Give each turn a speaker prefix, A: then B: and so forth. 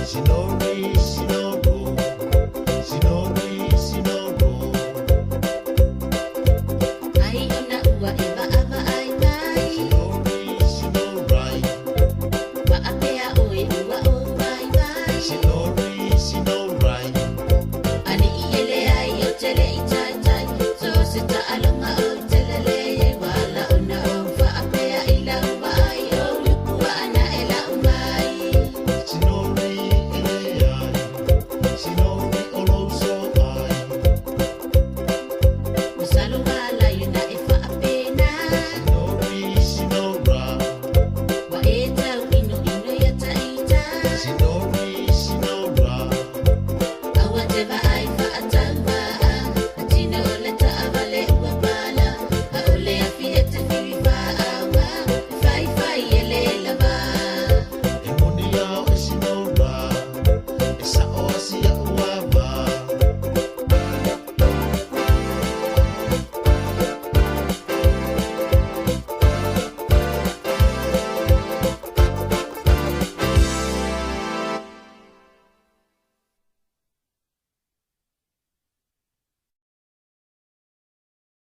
A: Shinori, Shinobu, Shinori, Shinobu.
B: Ai ona ua e vaava ai mai.
A: Shinori, Shinorai,
B: Vaapea oe ua o mai mai.
A: Shinori, Shinorai,
B: Ani i ele ai o tele i tai tai. So se taalonga o tele le wala ona o vaapea i lau mai. O lupua ana e lau mai.
A: Shinori, Eleai, Shinori, Oloso ai,
B: Masalo wala yuna e vaapena.
A: Shinori, Shinora,
B: Wa e tau ino ino ia taita.
A: Shinori, Shinora,
B: Aua te va